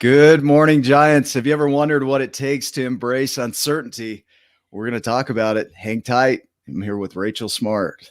Good morning, Giants. Have you ever wondered what it takes to embrace uncertainty? We're going to talk about it. Hang tight. I'm here with Rachel Smartt.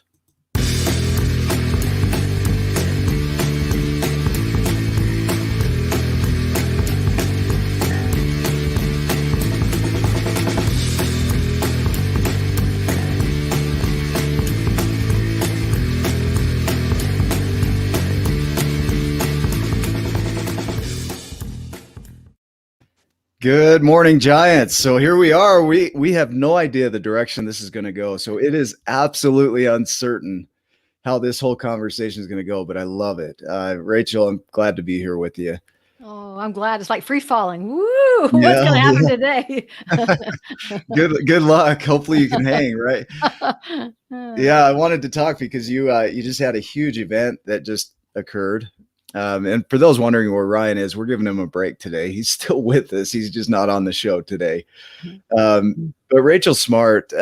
Good morning, Giants. So here we are. We have no idea the direction this is going to go. So it is absolutely uncertain how this whole conversation is going to go, but I love it. Rachel, I'm glad to be here with you. Oh, I'm glad. It's like free falling. Woo! What's going to happen today? Good luck. Hopefully you can hang, right? Yeah, I wanted to talk because you just had a huge event that just occurred. And for those wondering where Ryan is, we're giving him a break today. He's still with us. He's just not on the show today. But Rachel Smartt,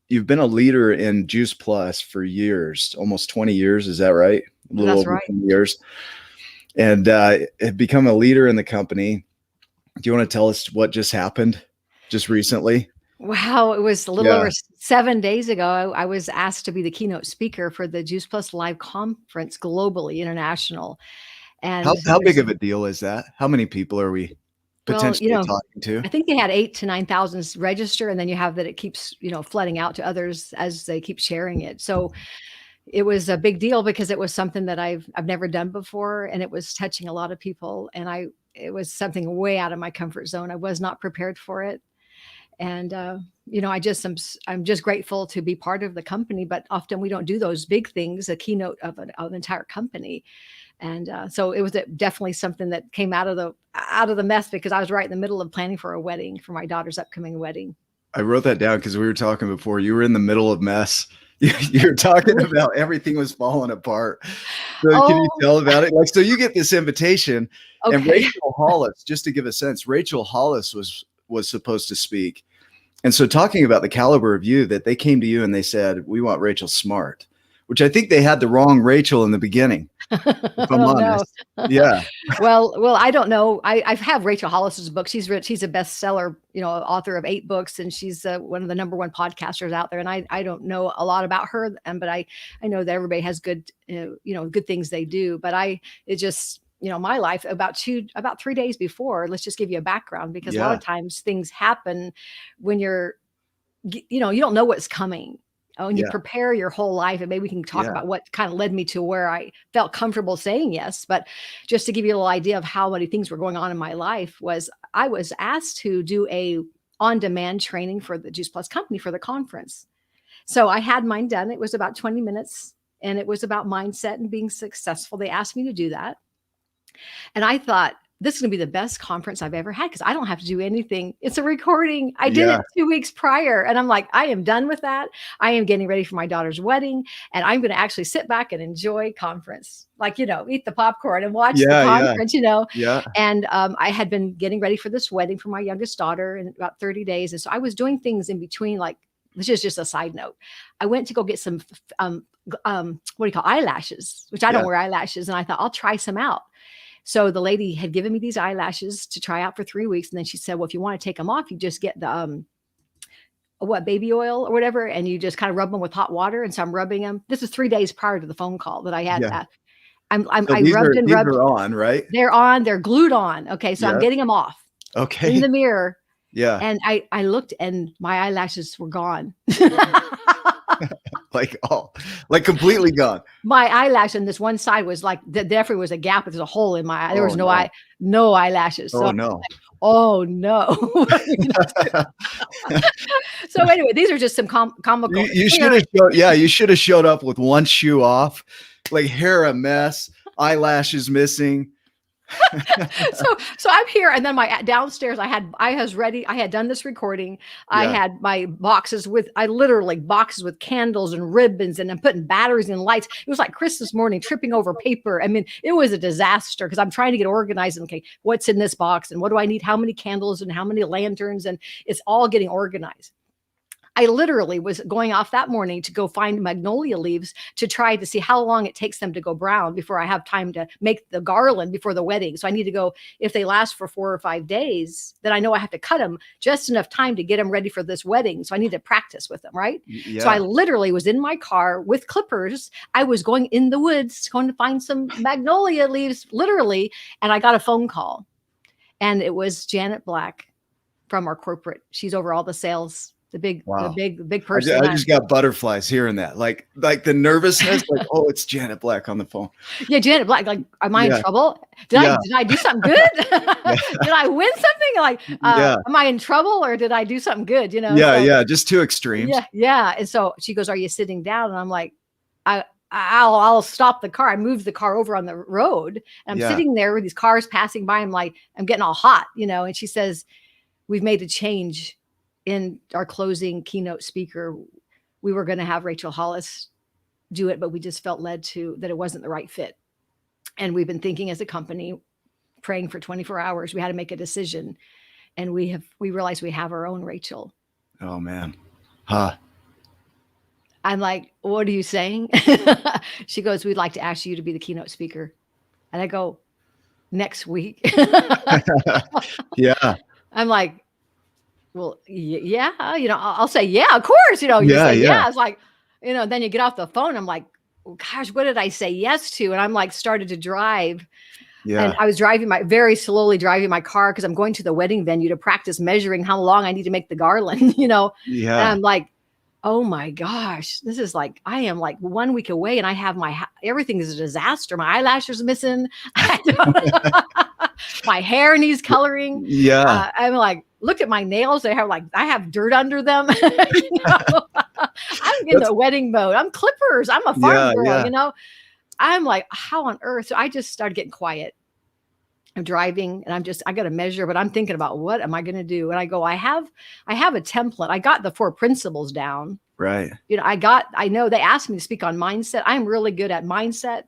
you've been a leader in Juice Plus for years, almost 20 years. Is that right? A little That's over right. 20 years. And have become a leader in the company. Do you want to tell us what just happened just recently? Wow, it was a little over 7 days ago. I was asked to be the keynote speaker for the Juice Plus Live conference globally, international. And How big of a deal is that? How many people are we potentially talking to? I think they had 8,000 to 9,000 register, and then you have that it keeps flooding out to others as they keep sharing it. So it was a big deal because it was something that I've never done before, and it was touching a lot of people. And it was something way out of my comfort zone. I was not prepared for it. And I'm just grateful to be part of the company, but often we don't do those big things, a keynote of an entire company. And so it was definitely something that came out of the mess because I was right in the middle of planning for a wedding, for my daughter's upcoming wedding. I wrote that down because we were talking before. You were in the middle of mess. You're talking about everything was falling apart. So can you tell about it? Like, so you get this invitation, and Rachel Hollis, just to give a sense, Rachel Hollis was supposed to speak. And so talking about the caliber of you, that they came to you and they said, we want Rachel Smartt, which I think they had the wrong Rachel in the beginning. If I'm honest. Yeah. Well, I don't know. I have Rachel Hollis's book. She's a bestseller, author of 8 books, and she's one of the #1 podcasters out there. And I don't know a lot about her, but I know that everybody has good, good things they do. But my life about 3 days before, let's just give you a background, because a lot of times things happen when you don't know what's coming. And you prepare your whole life, and maybe we can talk about what kind of led me to where I felt comfortable saying yes. But just to give you a little idea of how many things were going on in my life, I was asked to do a on-demand training for the Juice Plus company for the conference. So I had mine done. It was about 20 minutes, and it was about mindset and being successful. They asked me to do that. And I thought, this is going to be the best conference I've ever had because I don't have to do anything. It's a recording. I did it 2 weeks prior. And I'm like, I am done with that. I am getting ready for my daughter's wedding. And I'm going to actually sit back and enjoy conference, like, eat the popcorn and watch the conference, And I had been getting ready for this wedding for my youngest daughter in about 30 days. And so I was doing things in between, like, this is just a side note. I went to go get some, eyelashes, which I don't wear eyelashes. And I thought, I'll try some out. So the lady had given me these eyelashes to try out for 3 weeks. And then she said, well, if you want to take them off, you just get the, baby oil or whatever. And you just kind of rub them with hot water. And so I'm rubbing them. This is 3 days prior to the phone call that I had. These are on, right? They're on, they're glued on. Okay. So I'm getting them off. Okay. In the mirror. Yeah. And I looked and my eyelashes were gone. like completely gone. My eyelash on this one side was like, definitely was a gap. There's a hole in my eye. There was no eyelashes. So no. Oh no. So anyway, these are just some comical. You should have showed up with one shoe off, like hair a mess, eyelashes missing. So I'm here, and then my downstairs I had done this recording. I had my boxes with candles and ribbons, and I'm putting batteries and lights. It was like Christmas morning, tripping over paper. I mean, it was a disaster because I'm trying to get organized. And, okay, what's in this box and what do I need? How many candles and how many lanterns? And it's all getting organized. I literally was going off that morning to go find magnolia leaves to try to see how long it takes them to go brown before I have time to make the garland before the wedding. So I need to go, if they last for 4 or 5 days, then I know I have to cut them just enough time to get them ready for this wedding. So I need to practice with them, right? So I Yeah. literally was in my car with clippers. I was going in the woods, going to find some magnolia leaves, literally, and I got a phone call. And it was Janet Black from our corporate. She's over all the sales, the big, the Wow. big, big I person. I just got butterflies hearing that, like the nervousness, like, "Oh, it's Janet Black on the phone." Yeah, Janet Black, like, am I in Yeah, trouble? yeah, Did I do something good? yeah, Did I win something? Like, yeah, am I in trouble or did I do something good? You know? yeah, So yeah, just 2 extremes. yeah, yeah. And so she goes, "Are you sitting down?" And I'm like, I I'll stop the car. I moved the car over on the road and I'm Yeah. sitting there with these cars passing by. I'm like, I'm getting all hot, you know, and she says, "We've made a change in our closing keynote speaker. We were going to have Rachel Hollis do it, but we just felt led to that it wasn't the right fit. And we've been thinking as a company, praying for 24 hours. We had to make a decision, and we realized we have our own Rachel." Oh, man. Huh. I'm like, "What are you saying?" She goes, "We'd like to ask you to be the keynote speaker." And I go, "Next week?" Yeah. I'm like, "Well, yeah, you know, I'll say, yeah, of course, you know, you Yeah, say, yeah, yeah." It's like, you know, then you get off the phone. I'm like, "Oh, gosh, what did I say yes to?" And I'm like, started to drive. And yeah, I was driving very slowly driving my car because I'm going to the wedding venue to practice measuring how long I need to make the garland, you know? And yeah. I'm like, oh my gosh, this is like, I am like 1 week away and I have everything is a disaster. My eyelashes are missing. My hair needs coloring. Yeah. I'm like, looked at my nails. I have dirt under them. You know? I'm in That's the wedding mode. I'm clippers. I'm a farm yeah, girl, yeah, you know? I'm like, how on earth? So I just started getting quiet. I'm driving and I got to measure, but I'm thinking about what am I going to do? And I go, I have a template. I got the 4 principles down. right. You know, I know they asked me to speak on mindset. I'm really good at mindset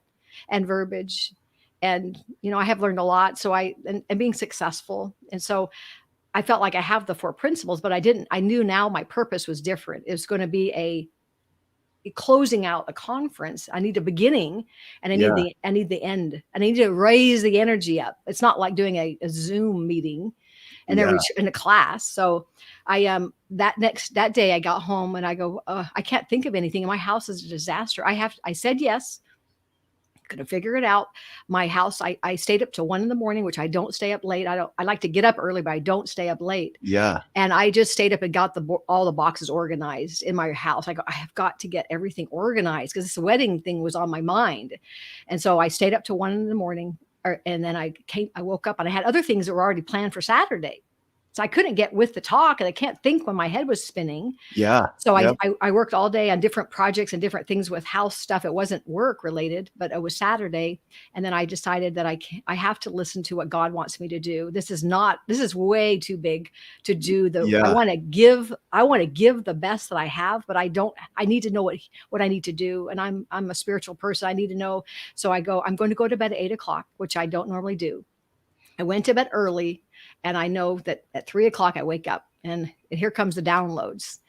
and verbiage. And, you know, I have learned a lot. So and being successful. And so I felt like I have the 4 principles, but I knew now my purpose was different. It was going to be a closing out a conference. I need a beginning and Yeah, I need the end. And I need to raise the energy up. It's not like doing a Zoom meeting and then yeah, in a class. So that day I got home and I go, I can't think of anything. My house is a disaster. I said yes. Gonna figure it out. My house, I stayed up till 1 in the morning, which I don't stay up late. I like to get up early, but I don't stay up late. yeah, And I just stayed up and got all the boxes organized in my house. I have got to get everything organized because this wedding thing was on my mind. And so I stayed up to 1 in the morning, and then I woke up and I had other things that were already planned for Saturday. So I couldn't get with the talk and I can't think when my head was spinning. yeah, So yep, I worked all day on different projects and different things with house stuff. It wasn't work related, but it was Saturday. And then I decided that I have to listen to what God wants me to do. This is way too big to do. I yeah, want to give the best that I have, but I need to know what I need to do. And I'm a spiritual person. I need to know. So I'm going to go to bed at 8 o'clock, which I don't normally do. I went to bed early and I know that at 3 o'clock I wake up and here comes the downloads.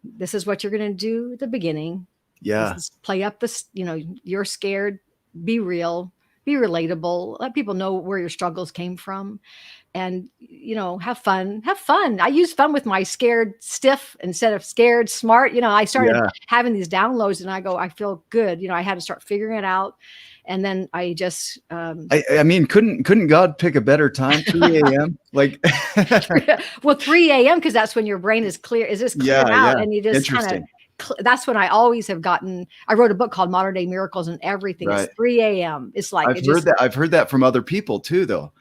This is what you're going to do at the beginning. This yeah, is play up this, you know, you're scared, be real, be relatable, let people know where your struggles came from and, you know, have fun, have fun. I use fun with my scared stiff instead of scared smart. You know, I started yeah. having these downloads and I go, I feel good. You know, I had to start figuring it out. And then I just, I mean, couldn't God pick a better time? 3 AM? Like well, 3 a.m. because that's when your brain is clear, is just cleared yeah, yeah. out and you just kind of, Interesting. that's when I always have gotten, I wrote a book called Modern Day Miracles and everything. It's Right. 3 a.m. It's like, it just, I've heard that from other people too, though.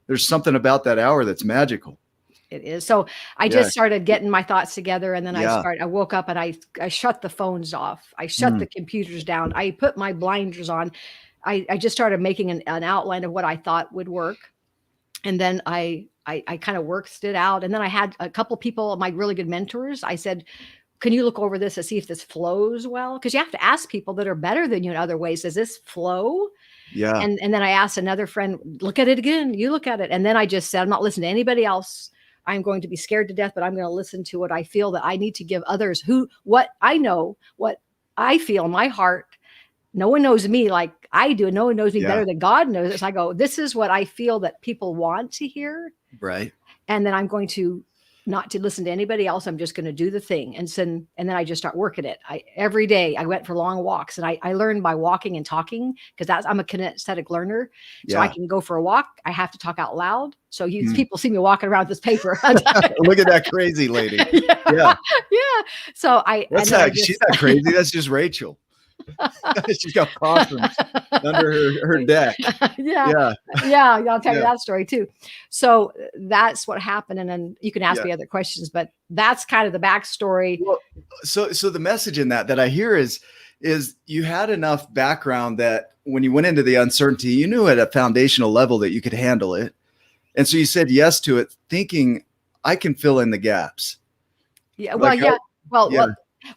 There's something about that hour that's magical. it is. So I Yeah, just started getting my thoughts together and then yeah. I woke up and I shut the phones off. I shut Mm, the computers down. I put my blinders on. I just started making an outline of what I thought would work. And then I kind of worked it out. And then I had a couple people, my really good mentors. I said, can you look over this and see if this flows well? Because you have to ask people that are better than you in other ways. Does this flow? yeah, And then I asked another friend, look at it again. You look at it. And then I just said, I'm not listening to anybody else. I'm going to be scared to death, but I'm going to listen to what I feel that I need to give others what I know, what I feel in my heart. No one knows me like I do. No one knows me Yeah. better than God knows it. So I go, this is what I feel that people want to hear. Right. And then I'm going to not to listen to anybody else. I'm just going to do the thing. And then I just start working it. Every day I went for long walks, and I learned by walking and talking, because I'm a kinesthetic learner. So I Yeah. can go for a walk. I have to talk out loud. So Mm. people see me walking around with this paper. Look at that crazy lady. Yeah. Yeah. Yeah. So She's not crazy. That's just Rachel. She's got possums under her deck. Yeah. Yeah. Yeah. I'll tell you Yeah. that story too. So that's what happened. And then you can ask Yeah. me other questions, but that's kind of the backstory. Well, so the message in that I hear is you had enough background that when you went into the uncertainty, you knew at a foundational level that you could handle it. And so you said yes to it, thinking I can fill in the gaps. Yeah. Well, Like, yeah. Well, yeah.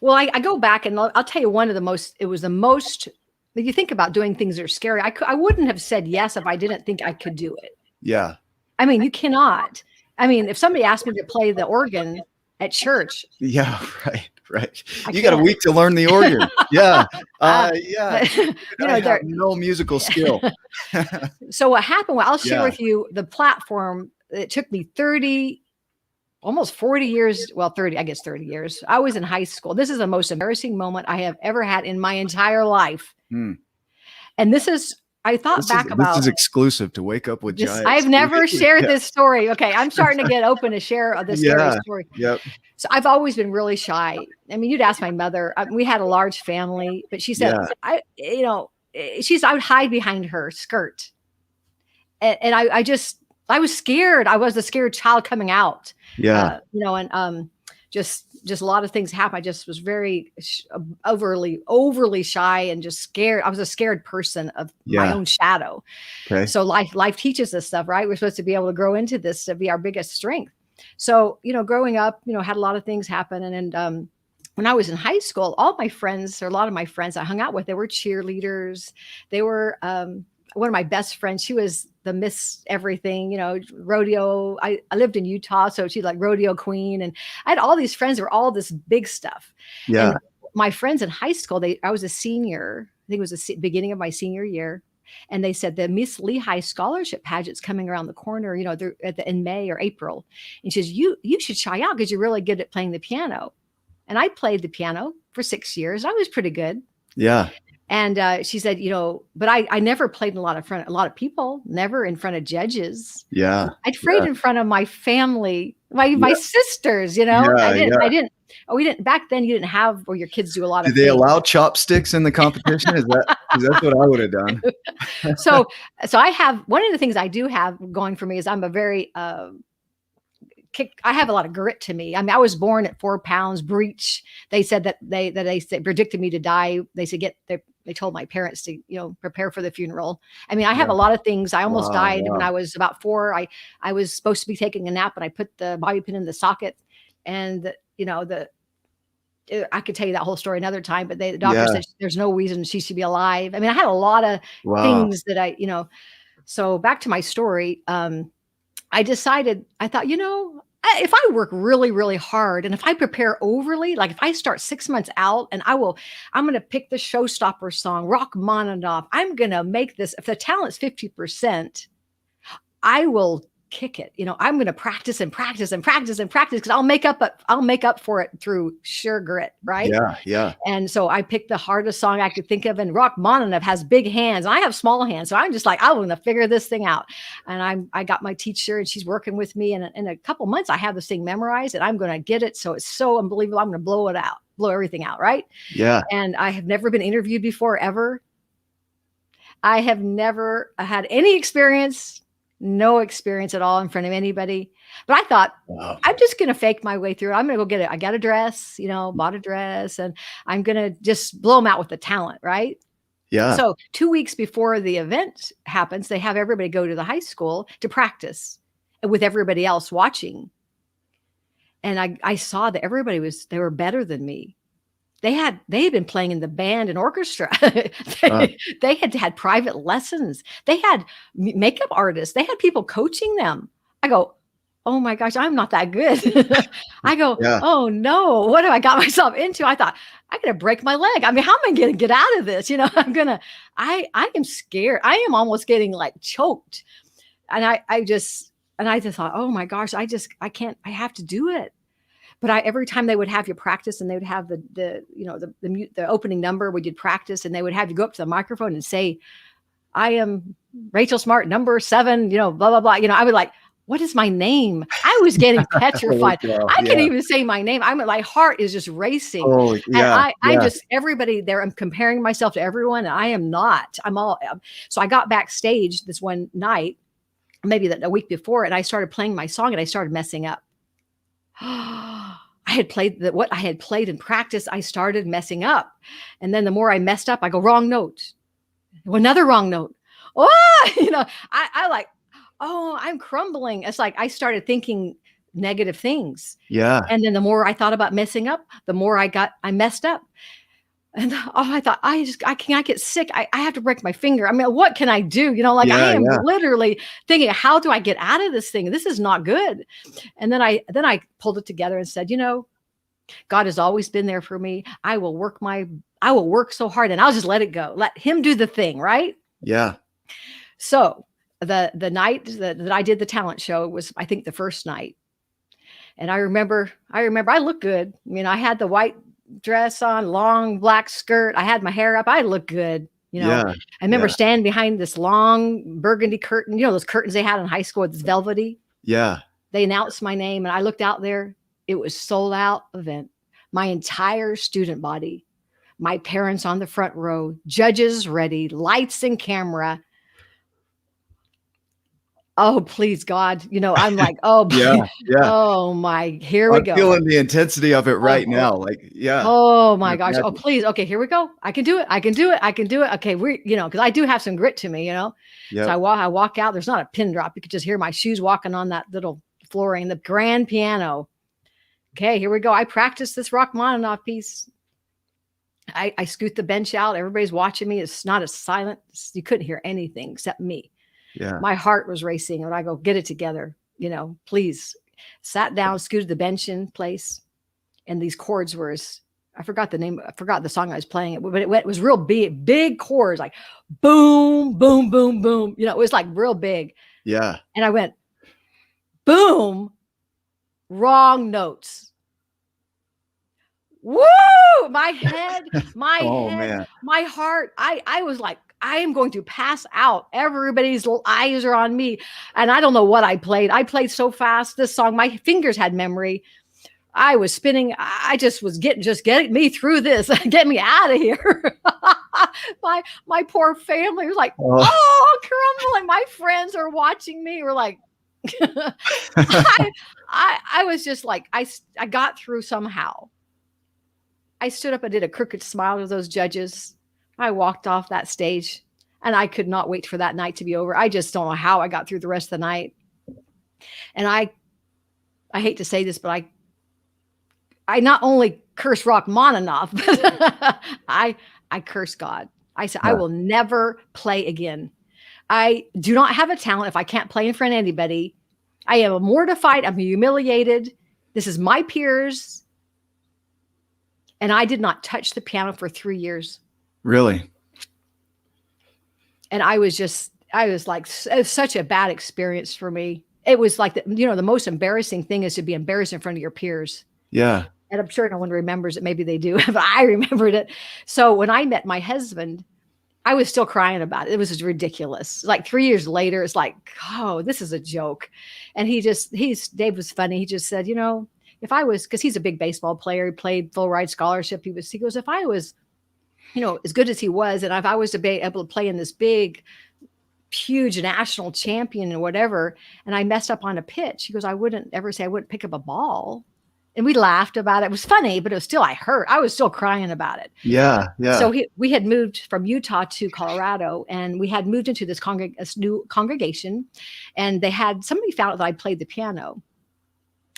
well, I go back and I'll tell you it was the most, when you think about doing things that are scary. I wouldn't have said yes if I didn't think I could do it. Yeah. I mean, you cannot. I mean, if somebody asked me to play the organ at church. Yeah. Right. I You got a can't. week to learn the organ. Yeah. Yeah. I have no musical skill. So what happened? Well, I'll share Yeah. with you the platform. It took me almost 40 years. Well, 30, I guess 30 years. I was in high school. This is the most embarrassing moment I have ever had in my entire life. Hmm. And I thought back about this is exclusive to Wake Up with this. Giants. I've never shared Yeah. this story. Okay. I'm starting to get open to share this scary story. Yep. So I've always been really shy. I mean, you'd ask my mother. We had a large family, but she said, Yeah. I would hide behind her skirt. And I was scared. I was a scared child coming out. Yeah. Just a lot of things happened. I just was very overly shy and just scared. I was a scared person of my own shadow. Okay. So life teaches us stuff, right? We're supposed to be able to grow into this to be our biggest strength. So, growing up, had a lot of things happen. And when I was in high school, a lot of my friends I hung out with, they were cheerleaders. They were, one of my best friends, she was the Miss Everything, rodeo. I lived in Utah, so she's like rodeo queen. And I had all these friends that were all this big stuff. Yeah. And my friends in high school, I was a senior. I think it was the beginning of my senior year. And they said the Miss Lehigh scholarship pageant's coming around the corner, they're in May or April. And she says, you should try out because you're really good at playing the piano. And I played the piano for 6 years. I was pretty good. Yeah. And she said, but I never played in a lot of people, never in front of judges. Yeah. I'd played in front of my family, my sisters, we didn't, back then you didn't have, or your kids do a lot of Did they things. allow chopsticks in the competition? Is that's what I would have done. So I have, one of the things I do have going for me is I'm a very, I have a lot of grit to me. I mean, I was born at 4 pounds breech. They said that they predicted me to die. They said, they told my parents to, prepare for the funeral. I mean, I have a lot of things. I almost died when I was about 4. I was supposed to be taking a nap and I put the bobby pin in the socket, and I could tell you that whole story another time, but the doctor said there's no reason she should be alive. I mean, I had a lot of things that so back to my story. I decided, I thought, if I work really, really hard and if I prepare overly, like if I start 6 months out and I'm going to pick the showstopper song, Rachmaninoff, I'm going to make this, if the talent's 50%, I will kick it. I'm going to practice and practice and practice and practice because I'll make up for it through sheer grit. Right. Yeah. Yeah. And so I picked the hardest song I could think of, and Rachmaninoff has big hands. I have small hands. So I'm just like, I'm going to figure this thing out. And I got my teacher and she's working with me. And in a couple months, I have this thing memorized and I'm going to get it. So it's so unbelievable. I'm going to blow everything out. Right. Yeah. And I have never been interviewed before, ever. I have never had any experience. No experience at all in front of anybody. But I thought, I'm just going to fake my way through it. I'm going to go get it. I got a dress, bought a dress, and I'm going to just blow them out with the talent. Right. Yeah. So 2 weeks before the event happens, they have everybody go to the high school to practice with everybody else watching. And I saw that they were better than me. They had been playing in the band and orchestra. They had private lessons. They had makeup artists. They had people coaching them. I go, oh my gosh, I'm not that good. I go, Yeah. oh no, what have I got myself into? I thought, I'm gonna break my leg. I mean, how am I gonna get out of this? I am scared. I am almost getting like choked. And I just thought, oh my gosh, I can't, I have to do it. But every time they would have you practice, and they would have the opening number where you'd practice, and they would have you go up to the microphone and say, I am Rachel Smartt, number 7, blah, blah, blah. I would like, what is my name? I was getting petrified. Wow, I can't yeah. even say my name. My heart is just racing. Oh, And yeah, I'm yeah, just, everybody there, I'm comparing myself to everyone. And I am not. So I got backstage this one night, maybe a week before, and I started playing my song, and I started messing up. I had played what I had played in practice. I started messing up. And then the more I messed up, I go, wrong note. Another wrong note. Oh, I like, oh, I'm crumbling. It's like I started thinking negative things. yeah, And then the more I thought about messing up, the more I messed up. And I thought, I can't get sick. I have to break my finger. I mean, what can I do? Like I yeah, am yeah, literally thinking, how do I get out of this thing? This is not good. And then I pulled it together and said, God has always been there for me. I will work so hard, and I'll just let it go. Let him do the thing. Right. yeah, So the night that I did the talent show was, I think, the first night. And I remember I looked good. I had the white dress on, long black skirt. I had my hair up. I looked good. yeah, I remember yeah, standing behind this long burgundy curtain, those curtains they had in high school, it's velvety. yeah, They announced my name, and I looked out there. It was sold out event. My entire student body, my parents on the front row, judges ready, lights and camera. Oh, please, God. I'm like, oh, yeah, yeah. oh my, here we I'm go. feeling the intensity of it Oh, right now, like, yeah, oh my I gosh. Oh, imagine. please. Okay, here we go. I can do it. I can do it. I can do it. Okay, because I do have some grit to me, So Yep, I walk out. There's not a pin drop. You could just hear my shoes walking on that little flooring, the grand piano. Okay, here we go. I practiced this Rachmaninoff piece. I scoot the bench out. Everybody's watching me. It's not as silent. You couldn't hear anything except me. yeah, My heart was racing, and I go, get it together, please. Sat down, scooted the bench in place. And these chords were, I forgot the name, I forgot the song I was playing, but it was real big chords, like boom, boom, boom, boom. It was like real big. yeah. And I went, boom, wrong notes. Woo! My head, Oh, man. my heart. I was like, I am going to pass out. Everybody's eyes are on me. And I don't know what I played. I played so fast this song. My fingers had memory. I was spinning. I just was getting me through this, get me out of here. my poor family was like, Oh, oh, crumbling. My friends are watching me. We're like, I was just like, I got through somehow. I stood up and did a crooked smile to those judges. I walked off that stage, and I could not wait for that night to be over. I just don't know how I got through the rest of the night. And I hate to say this, but I not only curse Rachmaninoff, but I curse God. I said, I yeah, will never play again. I do not have a talent if I can't play in front of anybody. I am mortified. I'm humiliated. This is my peers. And I did not touch the piano for 3 years. really, And I was like, it was such a bad experience for me. It was like, the most embarrassing thing is to be embarrassed in front of your peers. yeah, And I'm sure no one remembers it. Maybe they do, but I remembered it. So when I met my husband, I was still crying about it. It was just ridiculous. Like 3 years later, it's like, oh, this is a joke. And Dave was funny. He just said, if I was, because he's a big baseball player, he played full ride scholarship. He goes, if I was, as good as he was, and if I was to be able to play in this big, huge national champion and whatever, and I messed up on a pitch, he goes, I wouldn't ever say I wouldn't pick up a ball. And we laughed about it. It was funny, but it was still, I was still crying about it. yeah, yeah, So we had moved from Utah to Colorado, and we had moved into this new congregation, and somebody found out that I played the piano.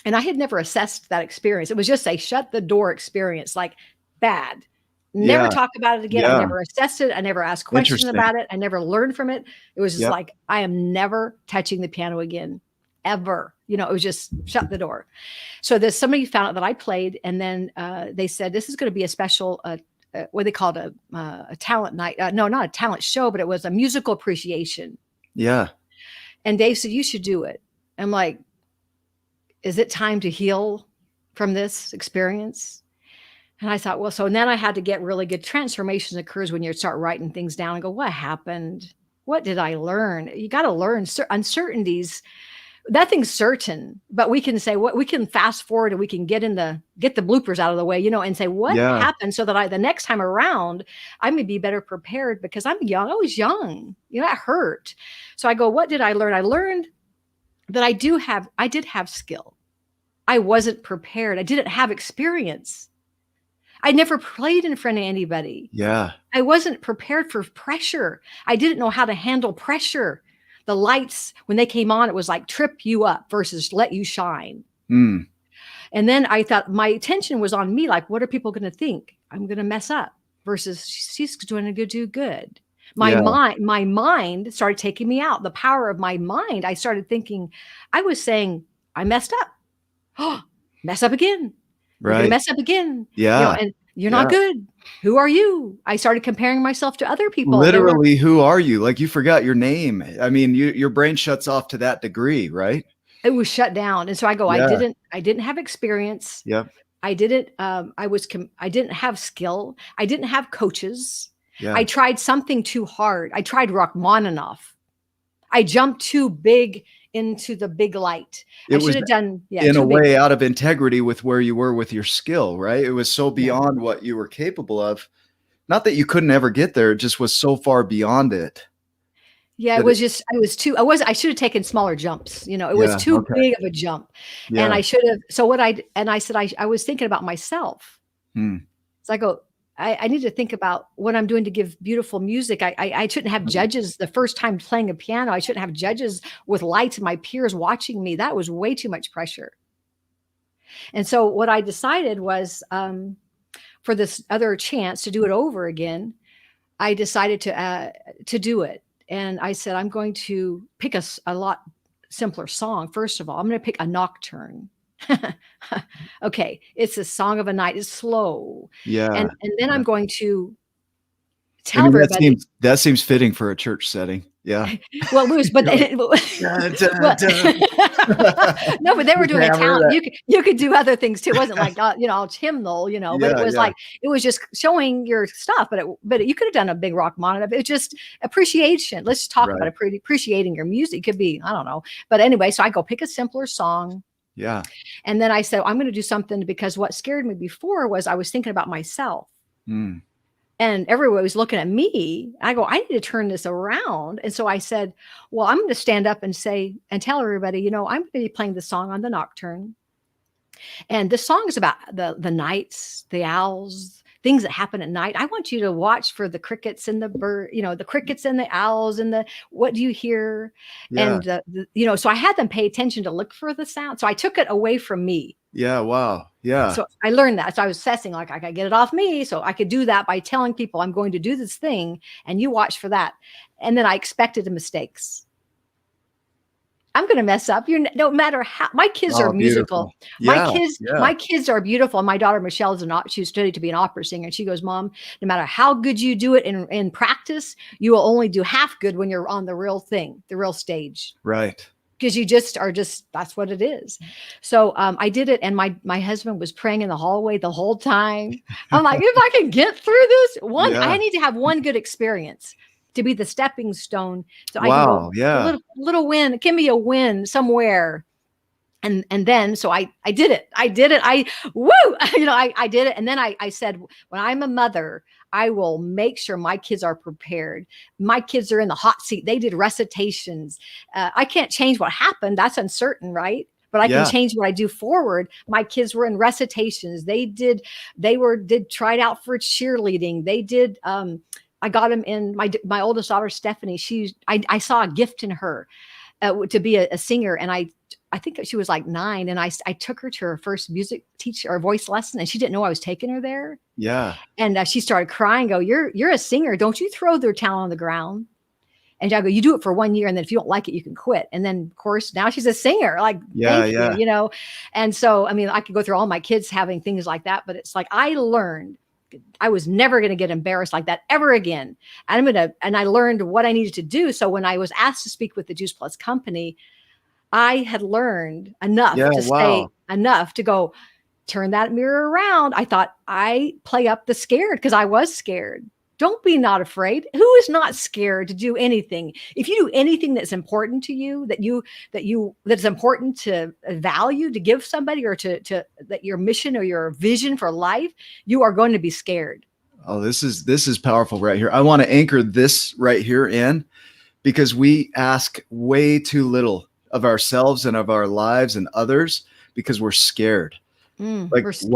And I had never assessed that experience. It was just a shut the door experience, like bad. Never yeah, talk about it again. I yeah. never assessed it. I never asked questions Interesting. about it. I never learned from it. It was just Yep. like, I am never touching the piano again. ever. You know, it was just shut the door. So there's somebody found out that I played, and then they said this is going to be a special what they called a talent night. No, not a talent show, but it was a musical appreciation. Yeah. And Dave said, you should do it. I'm like, is it time to heal from this experience? And I thought, well, so then I had to get really good. Transformation occurs when you start writing things down and go, what happened? What did I learn? You got to learn uncertainties. Nothing's certain, but we can say what we can fast forward and we can get the bloopers out of the way, you know, and say what happened so that the next time around I may be better prepared because I'm young. I was young, you know, that hurt. So I go, what did I learn? I learned that I did have skill. I wasn't prepared. I didn't have experience. I never played in front of anybody. Yeah. I wasn't prepared for pressure. I didn't know how to handle pressure. The lights, when they came on, it was like trip you up versus let you shine. Mm. And then I thought my attention was on me. Like, what are people going to think? I'm going to mess up versus she's doing a do good. My mind started taking me out. The power of my mind. I started thinking, I was saying, I messed up. Oh, mess up again. Right. You're gonna mess up again. Yeah. You know, and you're not good. Who are you? I started comparing myself to other people. Literally, who are you? Like you forgot your name. I mean, your brain shuts off to that degree, right? It was shut down. And so I go, I didn't have experience. Yep. I didn't have skill. I didn't have coaches. Yeah. I tried something too hard. I tried Rachmaninoff. I jumped too big into the big light. I should have done in a way out of integrity with where you were with your skill, right? It was so beyond what you were capable of. Not that you couldn't ever get there, it just was so far beyond it. Yeah, it was just I should have taken smaller jumps. You know, it was too big of a jump. Yeah. And I should have. So I said I was thinking about myself. So I go, I need to think about what I'm doing to give beautiful music. I shouldn't have judges the first time playing a piano. I shouldn't have judges with lights and my peers watching me. That was way too much pressure. And so what I decided was for this other chance to do it over again, I decided to do it. And I said, I'm going to pick a lot simpler song. First of all, I'm going to pick a nocturne. Okay, it's a song of a night. It's slow. Yeah. And then I'm going to tell everybody. That seems fitting for a church setting. Yeah. Well, Louis, but no, but they were doing a talent. You could do other things too. It wasn't like all hymnal, but it was like it was just showing your stuff. But you could have done a big rock monitor. It's just appreciation. Let's talk about appreciating your music. It could be, I don't know. But anyway, so I go pick a simpler song. Yeah. And then I said, I'm going to do something because what scared me before was I was thinking about myself. And everyone was looking at me. I go, I need to turn this around. And so I said, well, I'm going to stand up and say, and tell everybody, I'm going to be playing the song on the nocturne. And the song is about the nights, the owls, things that happen at night. I want you to watch for the crickets and the bird, the crickets and the owls and what do you hear? Yeah. And so I had them pay attention to look for the sound. So I took it away from me. Yeah. Wow. Yeah. So I learned that. So I was assessing, like, I could get it off me. So I could do that by telling people I'm going to do this thing and you watch for that. And then I expected the mistakes. I'm going to mess up. No matter how. My kids are musical. My kids are beautiful. And my daughter Michelle she studied to be an opera singer. And she goes, Mom, no matter how good you do it in practice, you will only do half good when you're on the real thing, the real stage. Right. Because you that's what it is. So I did it. And my husband was praying in the hallway the whole time. I'm like, if I can get through this I need to have one good experience to be the stepping stone. So I can go, little win. Give me a win somewhere. And then, so I did it. I did it. I did it. And then I said, when I'm a mother, I will make sure my kids are prepared. My kids are in the hot seat. They did recitations. I can't change what happened. That's uncertain, right? But I can change what I do forward. My kids were in recitations. They tried out for cheerleading. They did, I got them in my oldest daughter, Stephanie. I saw a gift in her to be a singer. And I think she was like 9. And I took her to her first music teacher or voice lesson. And she didn't know I was taking her there. Yeah. And she started crying, you're a singer. Don't you throw their talent on the ground. And I go, you do it for 1 year. And then if you don't like it, you can quit. And then of course, now she's a singer, like, Yeah, thank you, yeah. you know? And so, I mean, I could go through all my kids having things like that, but it's like, I learned I was never going to get embarrassed like that ever again. And I learned what I needed to do. So when I was asked to speak with the Juice Plus company, I had learned enough Yeah, to say wow. enough to go, turn that mirror around. I thought I play up the scared because I was scared. Don't be not afraid. Who is not scared to do anything? If you do anything that's important to you, that's important to value to give somebody, or to that your mission or your vision for life, you are going to be scared. Oh, this is powerful right here. I want to anchor this right here in, because we ask way too little of ourselves and of our lives and others because we're scared. Like, We're scared.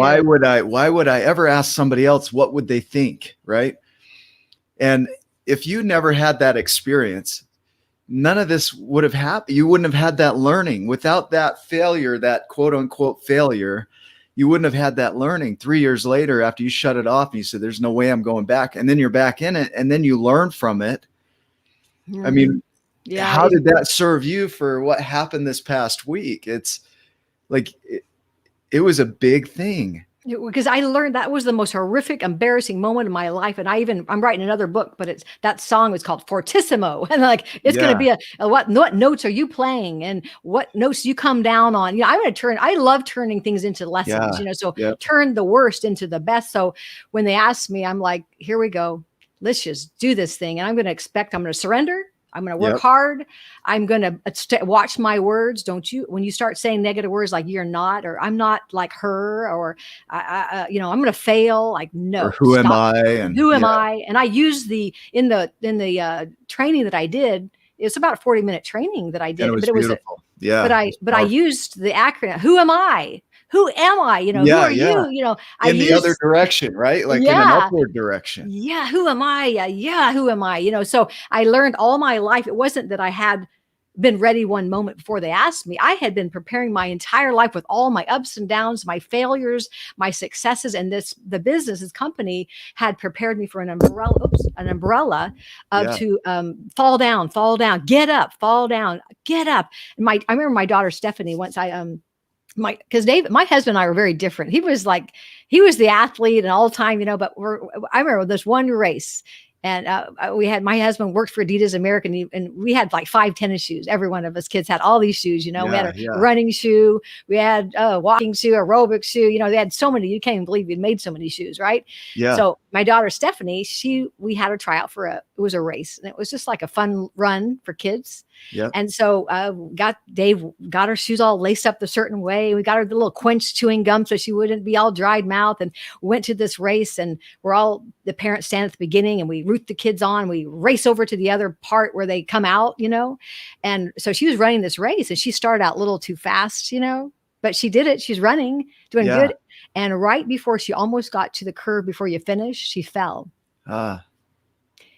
why would I ever ask somebody else what would they think, right? And if you never had that experience, none of this would have happened. You wouldn't have had that learning. Without that failure, that quote unquote failure, you wouldn't have had that learning 3 years later after you shut it off and you said, there's no way I'm going back. And then you're back in it, and then you learn from it. I mean, Yeah, how did that serve you for what happened this past week? It's like, it was a big thing. because I learned that was the most horrific, embarrassing moment in my life. And I'm writing another book, but that song is called Fortissimo. And like, it's going to Yeah. be what notes are you playing and what notes do you come down on? You know, I love turning things into lessons, Yeah. you know, so Yep. turn the worst into the best. So when they asked me, I'm like, here we go. Let's just do this thing. And I'm going to surrender. I'm going to work Yep. hard. I'm going to watch my words. Don't you, when you start saying negative words like you're not, or I'm not like her, or you know, I'm going to fail. Like, Or no, who am stop. I? And Who am yeah, I? And I use in the training that I did, it's about a 40-minute training that I and it did, was but beautiful. Yeah. It was I powerful. used the acronym. Who am I? Who am I? You know, who Yeah. are Yeah. you? You know, I In the other used, direction, right? Like in an yeah. upward direction. Yeah, who am I? Yeah, who am I? You know, so I learned all my life. It wasn't that I had been ready one moment before they asked me. I had been preparing my entire life with all my ups and downs, my failures, my successes, and the business company had prepared me for an umbrella of Yeah. to fall down, get up, fall down, get up. And I remember my daughter Stephanie once because my husband and I were very different. He was the athlete and all the time, you know, but I remember this one race, and my husband worked for Adidas American, and we had like 5 tennis shoes. Every one of us kids had all these shoes, you know. We had Yeah. a Yeah. running shoe, we had a walking shoe, aerobic shoe, you know, they had so many, you can't even believe we'd made so many shoes, right? Yeah. So my daughter Stephanie, we had her try out it was a race, and it was just like a fun run for kids. Yeah. And so Dave got her shoes all laced up a certain way. We got her the little quench chewing gum so she wouldn't be all dried mouth, and went to this race, and the parents stand at the beginning, and we root the kids on. We race over to the other part where they come out, you know. And so she was running this race, and she started out a little too fast, you know, but she did it. She's running, doing Yeah. good. And right before she almost got to the curve before you finish, she fell.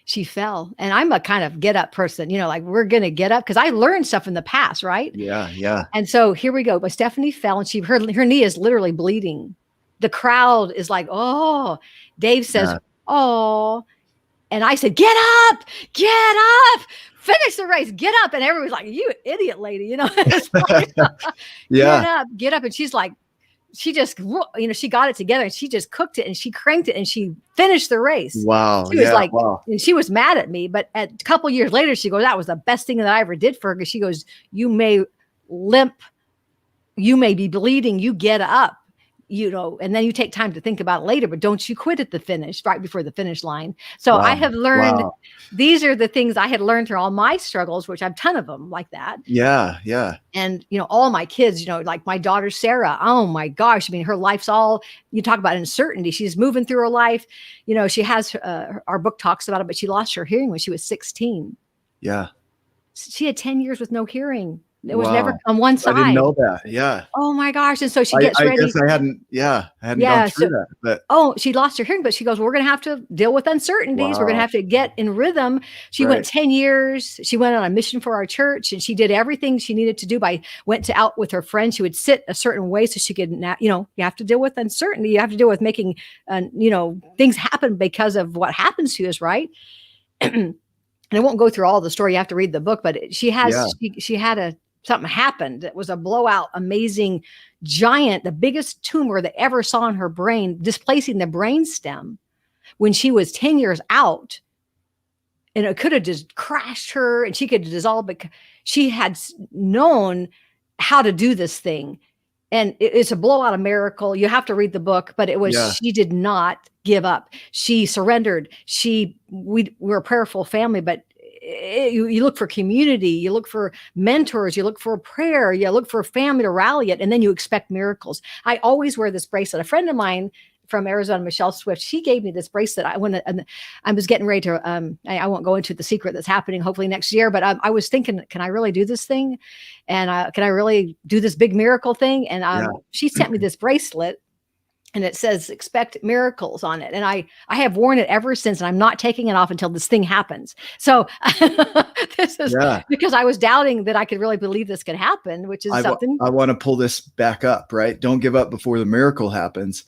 She fell. And I'm a kind of get up person, you know, like we're going to get up because I learned stuff in the past, right? Yeah. Yeah. And so here we go. But Stephanie fell, and her knee is literally bleeding. The crowd is like, oh, Dave says, Yeah. oh, and I said, get up, finish the race, get up. And everyone's like, you idiot lady, you know, it's like, Yeah. get up. And she's like, she just, you know, she got it together, and she just cooked it, and she cranked it, and she finished the race. Wow. She was like, wow. and she was mad at me, but a couple years later, she goes, that was the best thing that I ever did for her. Because she goes, you may limp, you may be bleeding, you get up, you know, and then you take time to think about it later, but don't you quit at the finish, right before the finish line. So Wow. I have learned, Wow. these are the things I had learned through all my struggles, which I've a ton of them like that. Yeah. Yeah. And, you know, all my kids, you know, like my daughter, Sarah, oh my gosh. I mean, her life's all, you talk about uncertainty. She's moving through her life. You know, she has, our book talks about it, but she lost her hearing when she was 16. Yeah. She had 10 years with no hearing. It was Wow. never on one I didn't side. know that. Yeah. Oh my gosh. And so she I gets ready. guess I hadn't gone through that, but Oh, she lost her hearing, but she goes, we're going to have to deal with uncertainties. We're going to wow. have to get in rhythm. She went Right. 10 years. She went on a mission for our church, and she did everything she needed to do went out with her friends. She would sit a certain way so she could, you know, you have to deal with uncertainty. You have to deal with making, you know, things happen because of what happens to us. Right. and I won't go through all the story. You have to read the book, but Yeah. she had something happened. It was a blowout, amazing, giant, the biggest tumor they ever saw in her brain, displacing the brain stem when she was 10 years out. And it could have just crashed her and she could dissolve, but she had known how to do this thing. And it's a blowout, a miracle. You have to read the book, but Yeah. she did not give up. She surrendered. We're a prayerful family, but you look for community, you look for mentors, you look for prayer, you look for a family to rally it, and then you expect miracles. I always wear this bracelet. A friend of mine from Arizona, Michelle Swift, she gave me this bracelet. I was getting ready to, I won't go into the secret that's happening hopefully next year, but I was thinking, can I really do this thing? And can I really do this big miracle thing? And Yeah. she sent me this bracelet and it says expect miracles on it. And I have worn it ever since, and I'm not taking it off until this thing happens. So this is because I was doubting that I could really believe this could happen, which is something. I want to pull this back up, right? Don't give up before the miracle happens.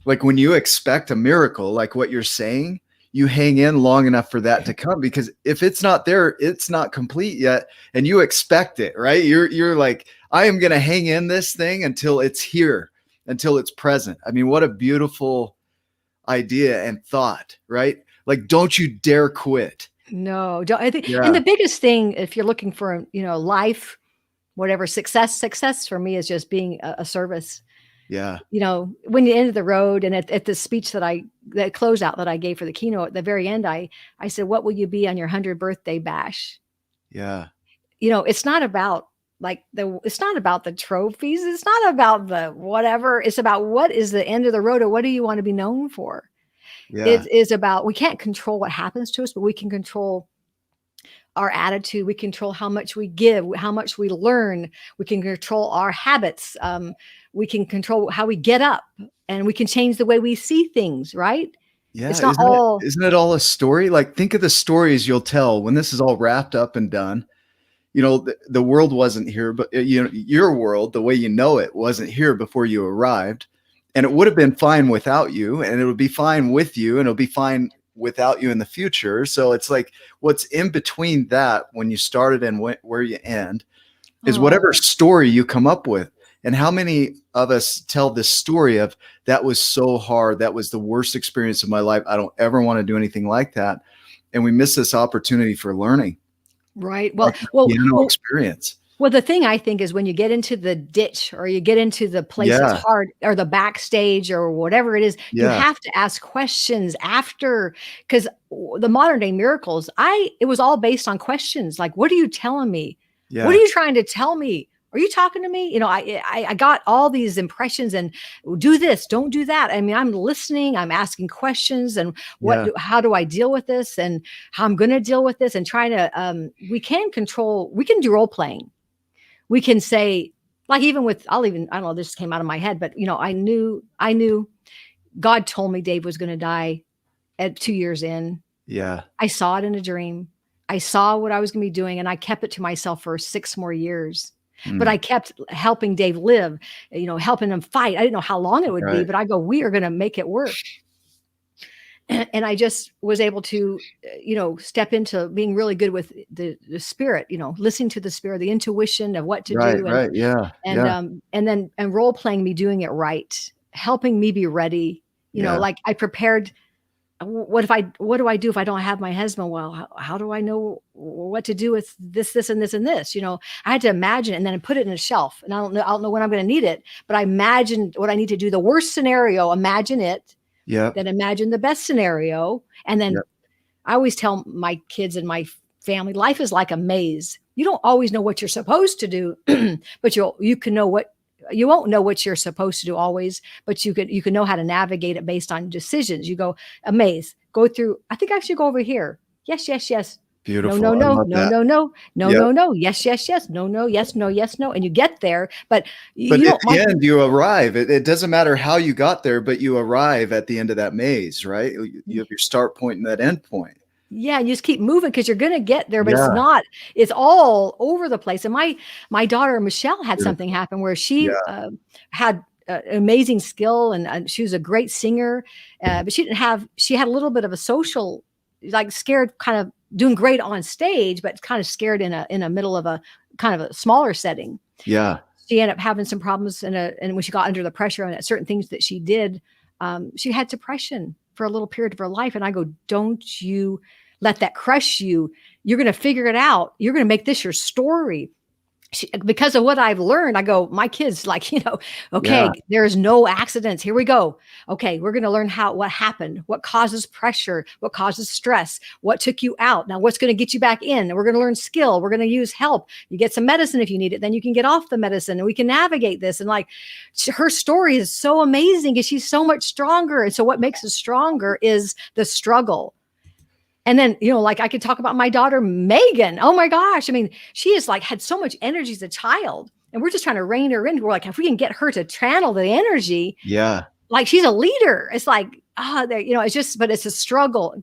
Like when you expect a miracle, like what you're saying, you hang in long enough for that to come, because if it's not there, it's not complete yet. And you expect it, right? You're like, I am going to hang in this thing until it's here, until it's present. I mean, what a beautiful idea and thought, right? Like, don't you dare quit. No, I think, and the biggest thing, if you're looking for, life, whatever, success for me is just being a service. Yeah. When you end of the road, and at the speech that closeout that I gave for the keynote, at the very end, I said, what will you be on your 100th birthday bash? Yeah. It's not about it's not about the trophies. It's not about the whatever. It's about what is the end of the road, or what do you want to be known for? Yeah. It is about, we can't control what happens to us, but we can control our attitude. We control how much we give, how much we learn. We can control our habits. We can control how we get up, and we can change the way we see things, right? Yeah. It's not all. Isn't it all a story? Like, think of the stories you'll tell when this is all wrapped up and done. The world wasn't here, but your world, the way you know it, wasn't here before you arrived. And it would have been fine without you, and it would be fine with you, and it'll be fine without you in the future. So it's like, what's in between that, when you started and where you end, is whatever story you come up with. And how many of us tell this story of, that was so hard, that was the worst experience of my life, I don't ever want to do anything like that. And we miss this opportunity for learning. Right. Well, experience. Well, the thing I think is, when you get into the ditch, or you get into the place that's hard, or the backstage, or whatever it is, you have to ask questions after, because the modern day miracles, it was all based on questions. Like, what are you telling me? Yeah. What are you trying to tell me? Are you talking to me? I got all these impressions, and do this, don't do that. I mean, I'm listening, I'm asking questions, and how do I deal with this, and how I'm going to deal with this, and trying to, we can do role playing. We can say, like, even with, I don't know, this came out of my head, but I knew God told me Dave was going to die at 2 years in. Yeah. I saw it in a dream. I saw what I was going to be doing, and I kept it to myself for 6 more years. But I kept helping Dave live, helping him fight. I didn't know how long it would be, but I go, we are going to make it work. And I just was able to, step into being really good with the spirit, listening to the spirit, the intuition of what to do. Right. Yeah. And role playing me doing it right, helping me be ready. Like, I prepared. What do I do if I don't have my husband? Well, how do I know what to do with this, and this, and this? I had to imagine it, and then I put it in a shelf, and I don't know when I'm going to need it, but I imagined what I need to do. The worst scenario, imagine it. Yeah. Then imagine the best scenario. And then I always tell my kids and my family, life is like a maze. You don't always know what you're supposed to do, but you won't know what you're supposed to do always, but you can know how to navigate it based on decisions. You go, a maze, go through, I think I should go over here. Yes, yes, yes. Beautiful. No, yes, yes, yes. No, yes, no, yes, no. And you get there, but at the end you arrive. It doesn't matter how you got there, but you arrive at the end of that maze, right? You have your start point and that end point. Yeah, and you just keep moving, because you're going to get there, but it's all over the place. And my daughter, Michelle, had something happen where she had amazing skill, and she was a great singer, but she had a little bit of a social, like, scared kind of doing great on stage, but kind of scared in a middle of a kind of a smaller setting. Yeah. She ended up having some problems and when she got under the pressure on certain things that she did, she had depression for a little period of her life. And I go, don't you let that crush you. You're going to figure it out. You're going to make this your story. Because of what I've learned, I go, my kids like, okay, Yeah. there's no accidents. Here we go. Okay. We're going to learn what happened, what causes pressure, what causes stress, what took you out. Now what's going to get you back in. And we're going to learn skill. We're going to use help. You get some medicine if you need it, then you can get off the medicine and we can navigate this. And like her story is so amazing because she's so much stronger. And so what makes us stronger is the struggle. And then, like I could talk about my daughter, Megan. Oh my gosh. I mean, she has like had so much energy as a child and we're just trying to rein her in. We're like, if we can get her to channel the energy, Yeah. like she's a leader. It's like, it's just, but it's a struggle.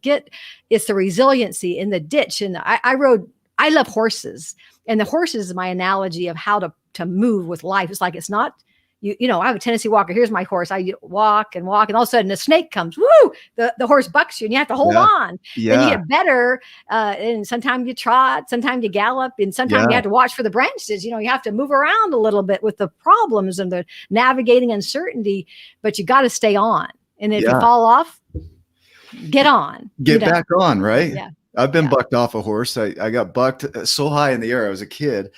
It's the resiliency in the ditch. And I love horses, and the horses is my analogy of how to move with life. It's like, it's not, I have a Tennessee Walker. Here's my horse. I walk and walk, and all of a sudden a snake comes. Woo! The horse bucks you, and you have to hold on. Yeah. Then you get better, and sometimes you trot, sometimes you gallop, and sometimes you have to watch for the branches. You have to move around a little bit with the problems and the navigating uncertainty, but you got to stay on. And if you fall off, get on. Get back on, right? Yeah. I've been bucked off a horse. I got bucked so high in the air. I was a kid.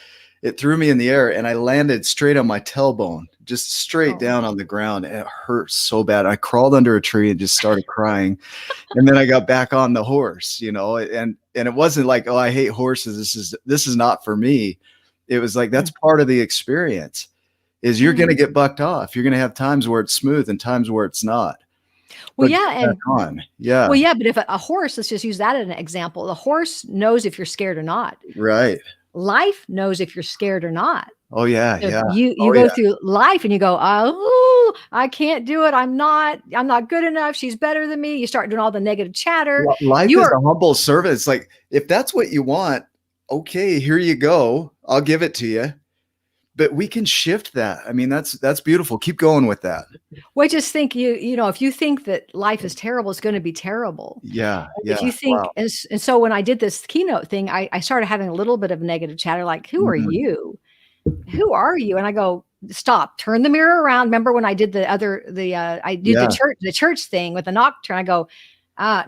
It threw me in the air and I landed straight on my tailbone, just straight down on the ground. And it hurt so bad. I crawled under a tree and just started crying. And then I got back on the horse, and it wasn't like, oh, I hate horses. This is not for me. It was like, that's part of the experience is you're going to get bucked off. You're going to have times where it's smooth and times where it's not. Well, But yeah. Yeah. Well, yeah. But if a horse, let's just use that as an example. The horse knows if you're scared or not. Right. Life knows if you're scared or not. Oh yeah. So Yeah. You go through life and you go, oh, I can't do it. I'm not good enough. She's better than me. You start doing all the negative chatter. Life is a humble service. Like if that's what you want, okay, here you go. I'll give it to you. But we can shift that. I mean, that's beautiful. Keep going with that. Well, I just think if you think that life is terrible, it's going to be terrible. Yeah. If you think, and so when I did this keynote thing, I started having a little bit of negative chatter, like, who are you? Who are you? And I go, stop, turn the mirror around. Remember when I did the church thing with the nocturne? I go,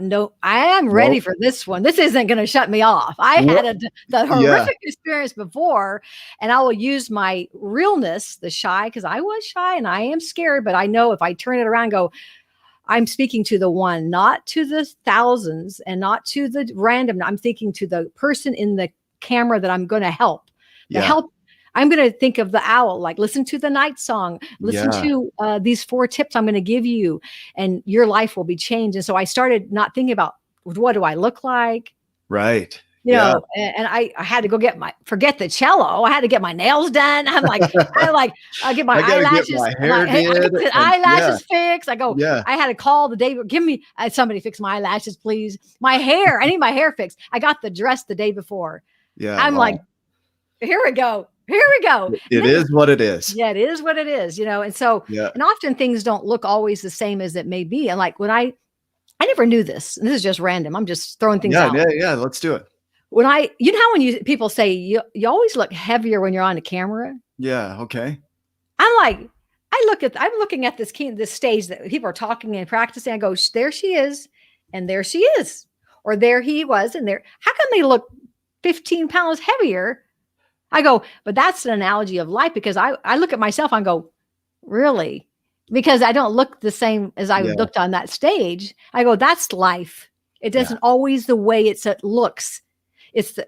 no, I am ready for this one. This isn't going to shut me off. I had the horrific experience before, and I will use my realness, the shy, because I was shy and I am scared, but I know if I turn it around and go, I'm speaking to the one, not to the thousands and not to the random. I'm thinking to the person in the camera that I'm going to help. I'm going to think of the owl, like listen to the night song, listen to these 4 tips I'm going to give you, and your life will be changed. And so I started not thinking about what do I look like? Right. And I had to go forget the cello. I had to get my nails done. I'm like, I get my eyelashes, eyelashes fixed. I go, I had to call the day, give me somebody fix my eyelashes, please. My hair, I need my hair fixed. I got the dress the day before. Yeah. I'm like, here we go. It is what it is. Yeah, it is what it is, and so, and often things don't look always the same as it may be. And like when I never knew this, and this is just random. I'm just throwing things out. Yeah. Let's do it. When how when people say you always look heavier when you're on the camera. Yeah. Okay. I'm like, I'm looking at this stage that people are talking and practicing. I go, there she is. And there she is. Or there he was. And there, how come they look 15 pounds heavier? I go, but that's an analogy of life, because I look at myself and go, really? Because I don't look the same as I looked on that stage. I go, that's life. It doesn't always the way it looks. It's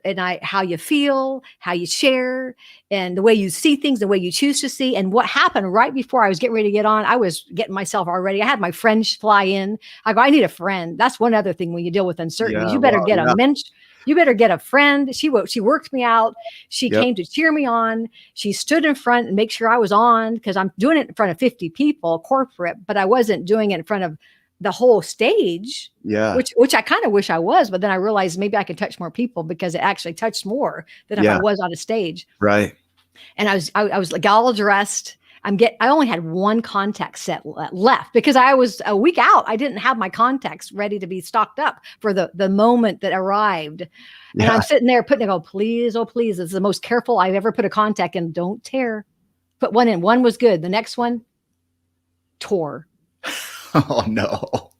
how you feel, how you share, and the way you see things, the way you choose to see. And what happened right before I was getting ready to get on, I was getting myself already. I had my friends fly in. I go, I need a friend. That's one other thing when you deal with uncertainties. You better get a mentor. You better get a friend. She worked me out. She came to cheer me on. She stood in front and make sure I was on, because I'm doing it in front of 50 people, corporate, but I wasn't doing it in front of the whole stage. Yeah. Which I kind of wish I was, but then I realized maybe I could touch more people, because it actually touched more than if I was on a stage. Right. And I was like all dressed. I only had one contact set left because I was a week out. I didn't have my contacts ready to be stocked up for the moment that arrived. And Yeah. I'm sitting there putting it, oh, please, oh, please. This is the most careful I've ever put a contact in. Don't tear. Put one in. One was good. The next one tore. Oh no.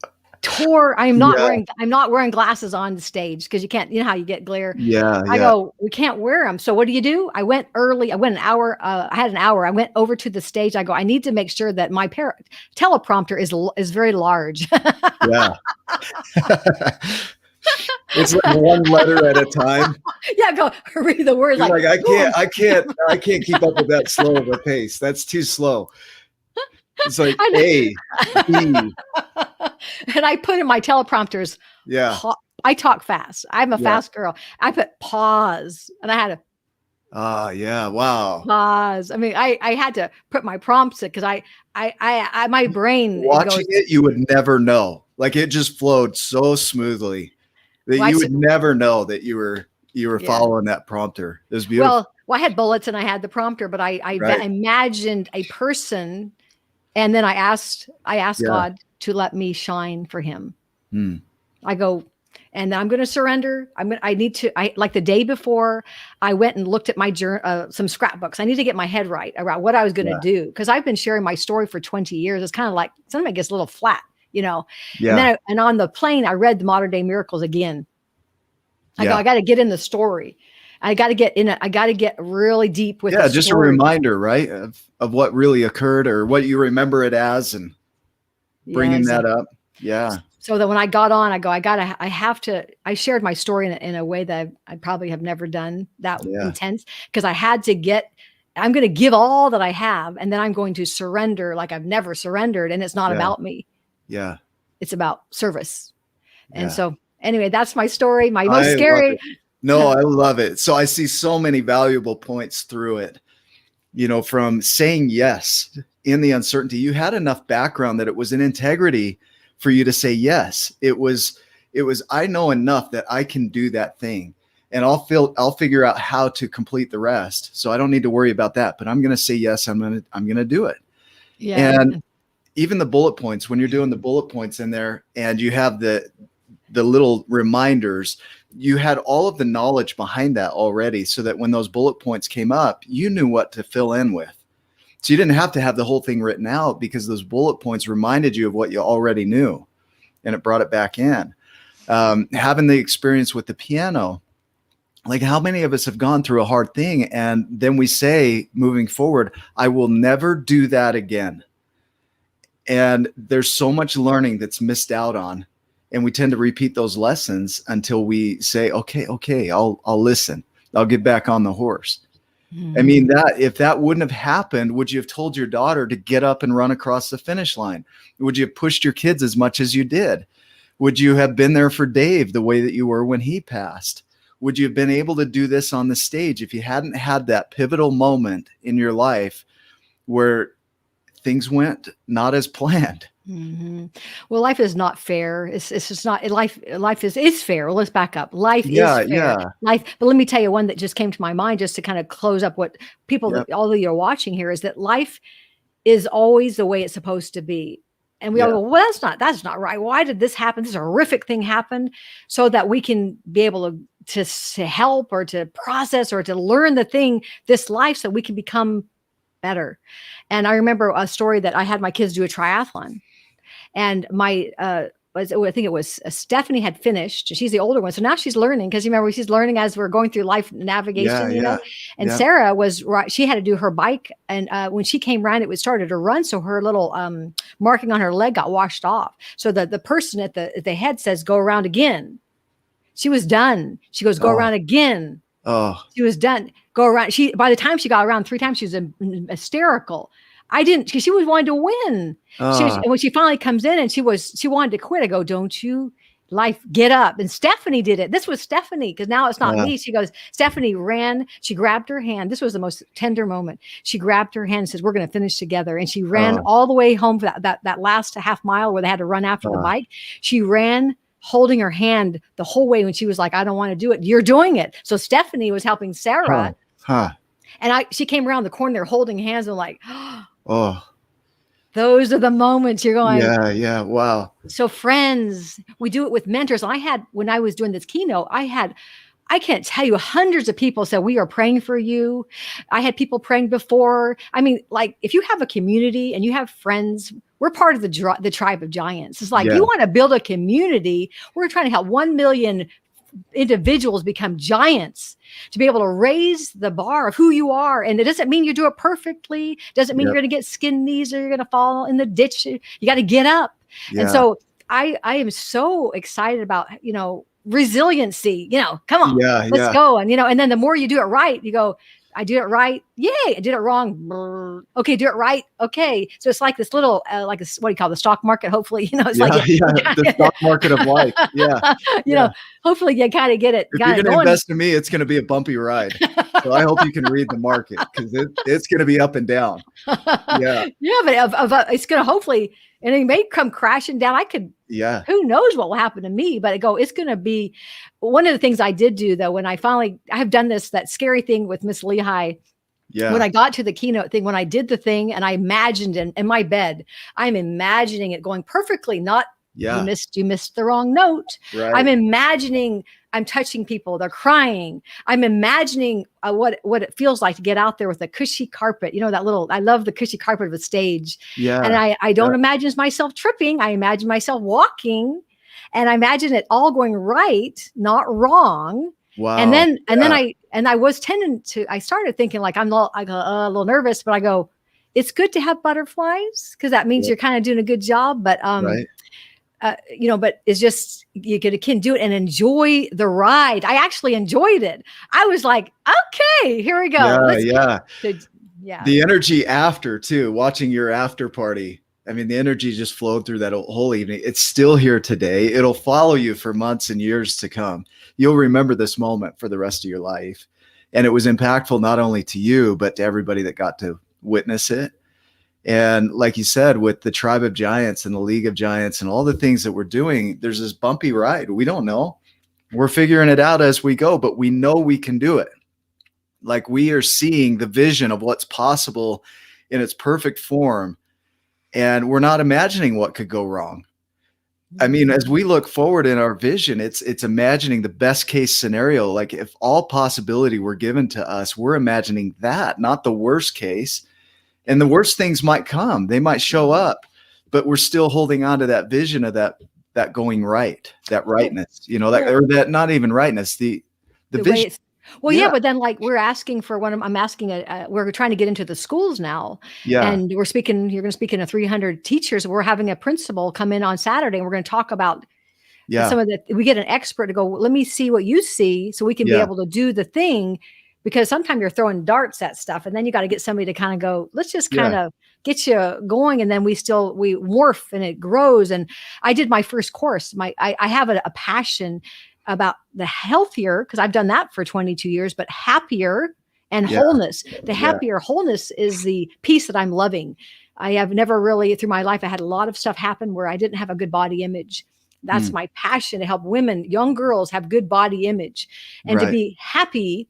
Tore. I'm Yeah. not wearing glasses on the stage because you can't, you know how you get glare. Yeah. I Yeah. go, we can't wear them. So what do? I went early. I went an hour. I had an hour. I went over to the stage. I go, I need to make sure that my teleprompter is very large. Yeah. It's like one letter at a time. Yeah, go read the words You're like, like, I can't keep up with that slow of a pace. That's too slow. It's like A, B. And I put in my teleprompters. Yeah. I talk fast. I'm a Yeah. fast girl. I put pause, and I had to Yeah. Wow. pause. I mean, I had to put my prompts in because my brain Watching goes. it, you would never know. Like it just flowed so smoothly that Well, you would never know that you were Yeah. following that prompter. It was beautiful. Well, I had bullets and I had the prompter, but I Right. imagined a person, and then I asked Yeah. God to let me shine for him. Hmm. I go, and I'm going to surrender. Like the day before, I went and looked at my some scrapbooks. I need to get my head right around what I was going to Yeah. do, because I've been sharing my story for 20 years. It's kind of like sometimes it gets a little flat, you know. Yeah. And then and on the plane, I read the Modern Day Miracles again. I go, I got to get in the story. I got to get in it. I got to get really deep with the just story. a reminder, right, of what really occurred or what you remember it as, and bringing that up. Yeah. So that when I got on, I go, I shared my story in a way that I probably have never done that intense, because I had to I'm going to give all that I have, and then I'm going to surrender like I've never surrendered. And it's not about me. Yeah. It's about service. And so anyway, that's my story. My most I scary. No, I love it. So I see so many valuable points through it, you know, from saying yes in the uncertainty. You had enough background that it was an integrity for you to say yes. It was, I know enough that I can do that thing, and I'll figure out how to complete the rest. So I don't need to worry about that, but I'm going to say yes. I'm going to do it. Yeah. And even the bullet points, when you're doing the bullet points in there and you have the little reminders, you had all of the knowledge behind that already, so that when those bullet points came up, you knew what to fill in with. So you didn't have to have the whole thing written out, because those bullet points reminded you of what you already knew, and it brought it back in. Having the experience with the piano, like how many of us have gone through a hard thing and then we say, moving forward, I will never do that again. And there's so much learning that's missed out on. And we tend to repeat those lessons until we say, okay, I'll listen. I'll get back on the horse. I mean, if that wouldn't have happened, would you have told your daughter to get up and run across the finish line? Would you have pushed your kids as much as you did? Would you have been there for Dave the way that you were when he passed? Would you have been able to do this on the stage if you hadn't had that pivotal moment in your life where things went not as planned? Mm-hmm. Well, life is not fair. It's just not life. Life is fair. Well, let's back up. Life is fair. Life. But let me tell you one that just came to my mind, just to kind of close up what people, all of you are watching here, is that life is always the way it's supposed to be. And we all go, well, that's not right. Why did this happen? This horrific thing happened, so that we can be able to help or to process or to learn this life, so we can become better. And I remember a story that I had my kids do a triathlon. And I think it was Stephanie had finished. She's the older one, so now she's learning, because you remember she's learning as we're going through life navigation, you know. And Sarah was right; she had to do her bike, and when she came around, it started to run, so her little marking on her leg got washed off. So the person at the head says, "Go around again." She was done. She goes, "Go around again." Oh, she was done. Go around. By the time she got around 3 times, she was hysterical. I didn't, because she was wanting to win. And when she finally comes in and she wanted to quit, I go, don't you get up. And Stephanie did it. This was Stephanie, because now it's not me. She goes, Stephanie ran, she grabbed her hand. This was the most tender moment. She grabbed her hand and says, we're going to finish together. And she ran all the way home for that last half mile where they had to run after the bike. She ran holding her hand the whole way when she was like, I don't want to do it. You're doing it. So Stephanie was helping Sarah. And she came around the corner there holding hands and like, Oh, Those are the moments you're going, yeah, yeah. Wow. so friends, we do it with mentors. I had, when I was doing this keynote, I can't tell you, hundreds of people said, we are praying for you. I had people praying before. I mean, like, if you have a community and you have friends, we're part of the tribe of giants. It's like, Yeah, you want to build a community. We're trying to help 1 million individuals become giants, to be able to raise the bar of who you are. And it doesn't mean you do it perfectly. Doesn't mean yep, you're going to get skin knees or you're going to fall in the ditch. You got to get up. And yeah, so I am so excited about, resiliency, come on, yeah, let's yeah, go. And, and then the more you do it right, you go, I did it right. Yay. I did it wrong. Brr. Okay. Do it right. Okay. So it's like this little, like what do you call the stock market? Hopefully, it's like, yeah, yeah. The stock market of life. Yeah, you yeah. know, hopefully you kind of get it, If got you're it going to going. invest in me, it's going to be a bumpy ride. So I hope you can read the market, because it's going to be up and down. Yeah, Yeah, but it's going to hopefully, and it may come crashing down. yeah, Who knows what will happen to me, but it's going to be one of the things I did do though. When I have done that scary thing with Miss Lehigh, when yeah, I got to the keynote thing, when I did the thing and I imagined in my bed, I'm imagining it going perfectly, not yeah. you missed the wrong note. I'm Right. imagining I'm touching people, they're crying. I'm imagining what it feels like to get out there with a cushy carpet. I love the cushy carpet of a stage. And Yeah. I Yeah. don't imagine myself tripping. I imagine myself walking, and I imagine it all going right, not wrong. And Wow. then Yeah. I was tending to, I started thinking like I go a little nervous, but I go, it's good to have butterflies because that means Yeah. you're kind of doing a good job. But Right. but it's just can do it and enjoy the ride. I actually enjoyed it. I was like, okay, here we go. Yeah. Let's Yeah. yeah. The energy after too, watching your after party. I mean, the energy just flowed through that whole evening. It's still here today. It'll follow you for months and years to come. You'll remember this moment for the rest of your life. And it was impactful not only to you, but to everybody that got to witness it. And like you said, with the Tribe of Giants and the League of Giants and all the things that we're doing, there's this bumpy ride. We don't know. We're figuring it out as we go, but we know we can do it. Like, we are seeing the vision of what's possible in its perfect form. And we're not imagining what could go wrong. I mean, as we look forward in our vision, it's imagining the best case scenario. Like, if all possibility were given to us, we're imagining that, not the worst case. And the worst things might come, they might show up, but we're still holding on to that vision of that going right, that rightness, or that not even rightness, the The way vision. it's well, yeah, Yeah. but then like we're asking for I'm asking we're trying to get into the schools now, Yeah. and you're going to speak in 300 teachers. We're having a principal come in on Saturday, and we're going to talk about Yeah. some of we get an expert to go, let me see what you see so we can be Yeah. able to do the thing, because sometimes you're throwing darts at stuff and then you got to get somebody to kind of go, let's just kind Yeah. of get you going. And then we morph and it grows. And I did my first course. I have a passion about the healthier, because I've done that for 22 years, but happier and Yeah. wholeness. The Yeah. happier wholeness is the piece that I'm loving. I have never really, through my life, I had a lot of stuff happen where I didn't have a good body image. That's Mm. my passion, to help women, young girls, have good body image and to Right. be happy.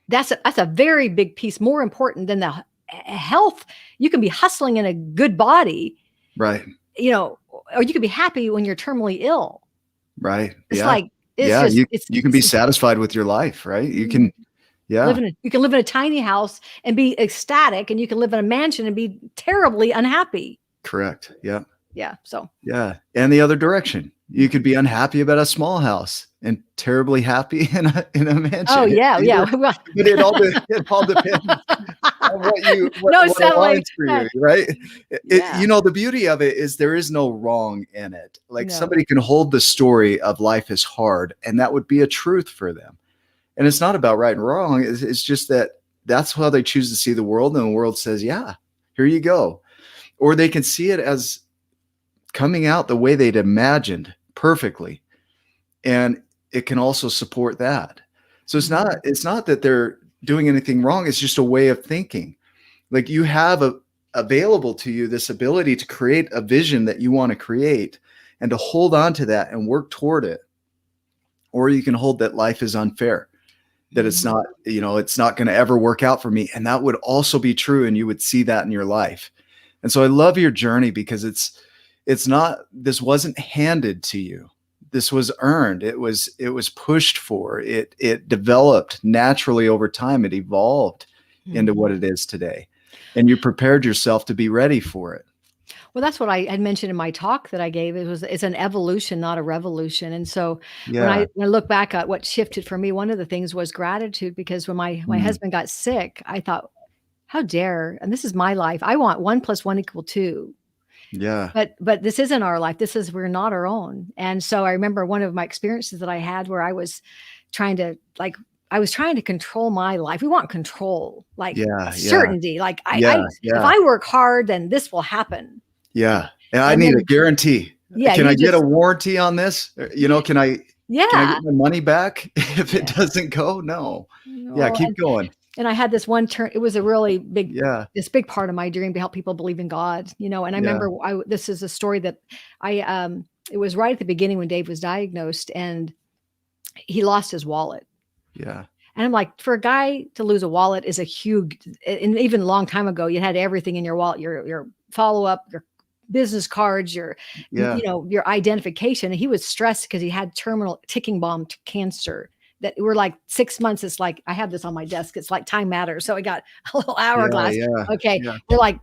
That's a very big piece, more important than the health. You can be hustling in a good body, Right. Or you can be happy when you're terminally ill. Right. It's Yeah. like, it's Yeah. just, You can be satisfied with your life, right? You can. Yeah. you can live in a tiny house and be ecstatic, and you can live in a mansion and be terribly unhappy. Correct. Yeah. Yeah. So Yeah. And the other direction, you could be unhappy about a small house and terribly happy in a mansion. oh yeah, yeah. But it all depends on what No aligns settling. for you, right? Yeah. The beauty of it is there is no wrong in it. Like, No. somebody can hold the story of life is hard, and that would be a truth for them. And it's not about right and wrong. It's just that's how they choose to see the world, and the world says, yeah, here you go. Or they can see it as coming out the way they'd imagined perfectly. And it can also support that. So it's not that they're doing anything wrong. It's just a way of thinking. Like, you have available to you this ability to create a vision that you want to create and to hold on to that and work toward it. Or you can hold that life is unfair that it's Mhm. not, it's not going to ever work out for me. And that would also be true. And you would see that in your life. And so I love your journey because it's not, this wasn't handed to you. This was earned. It was pushed for. It developed naturally over time. It evolved into what Mhm. it is today. And you prepared yourself to be ready for it. Well, that's what I had mentioned in my talk that I gave. It's an evolution, not a revolution. And so Yeah. when I look back at what shifted for me, one of the things was gratitude because when my Mm, husband got sick, I thought, how dare, and this is my life. I want 1 + 1 = 2. yeah. But this isn't our life. We're not our own. And so I remember one of my experiences that I had where trying to like I was trying to control my life. We want control, like Yeah. Yeah. certainty. Like Yeah. I if Yeah. I work hard, then this will happen. Yeah. And I And need a then guarantee. yeah, Can I you get a just warranty on this? Can I yeah. get my money back if it Yeah. doesn't go? No. Yeah, No, keep going. and I had this one turn it was a really Yeah. big part of my dream to help people believe in God, and I Yeah. remember this is a story that it was right at the beginning when Dave was diagnosed, and he lost his wallet. Yeah. And I'm like, for a guy to lose a wallet is a huge and even a long time ago, you had everything in your wallet, your follow-up, your business cards, Yeah. your identification. And he was stressed because he had terminal ticking bomb cancer that we're like 6 months. It's like, I have this on my desk. It's like time matters. So I got a little Yeah. hourglass. Yeah. Okay. Yeah. We're like,